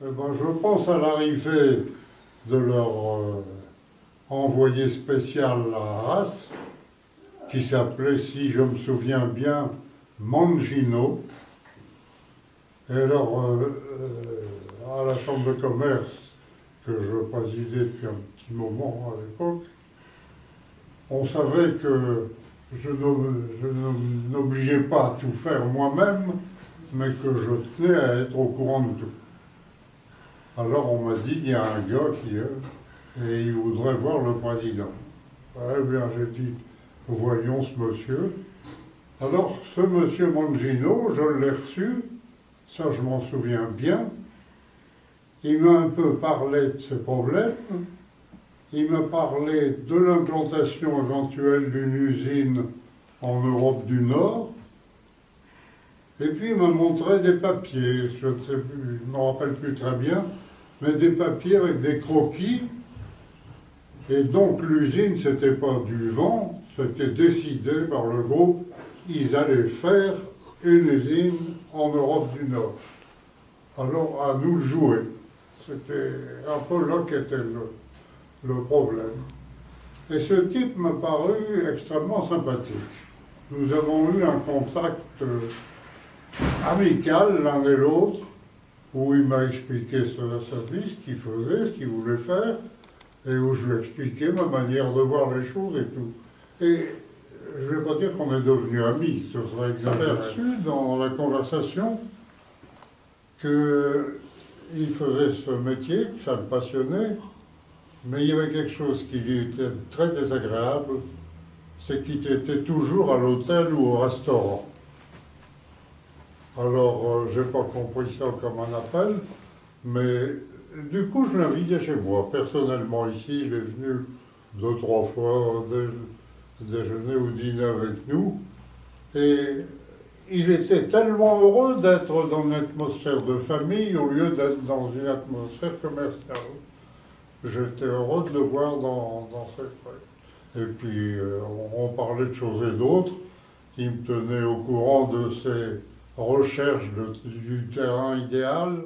Eh ben, je pense à l'arrivée de leur envoyé spécial à Arras, qui s'appelait, si je me souviens bien, Mangino. Et alors, à la Chambre de commerce, que je présidais depuis un petit moment à l'époque, on savait que je n'obligeais pas à tout faire moi-même, mais que je tenais à être au courant de tout. Alors on m'a dit, il y a un gars qui est, et il voudrait voir le président. Eh bien, j'ai dit, voyons ce monsieur. Alors, ce monsieur Mangino, je l'ai reçu, ça je m'en souviens bien. Il m'a un peu parlé de ses problèmes. Il m'a parlé de l'implantation éventuelle d'une usine en Europe du Nord. Et puis il m'a montré des papiers, je ne sais plus, je ne me rappelle plus très bien, mais des papiers avec des croquis. Et donc l'usine, c'était pas du vent, c'était décidé par le groupe, ils allaient faire une usine en Europe du Nord. Alors à nous le jouer. C'était un peu là qu'était le problème. Et ce type m'a paru extrêmement sympathique. Nous avons eu un contact amical l'un et l'autre, où il m'a expliqué sa vie, ce qu'il faisait, ce qu'il voulait faire, et où je lui ai expliqué ma manière de voir les choses et tout. Et je ne vais pas dire qu'on est devenus amis, ce serait aperçu dans la conversation qu'il faisait ce métier, que ça le passionnait, mais il y avait quelque chose qui lui était très désagréable, c'est qu'il était toujours à l'hôtel ou au restaurant. Alors, j'ai pas compris ça comme un appel, mais du coup, je l'invitais chez moi. Personnellement, ici, il est venu 2-3 fois déjeuner ou dîner avec nous. Et il était tellement heureux d'être dans une atmosphère de famille au lieu d'être dans une atmosphère commerciale. J'étais heureux de le voir dans cette truc. Et puis, on parlait de choses et d'autres. Il me tenait au courant de ses recherches du terrain idéal.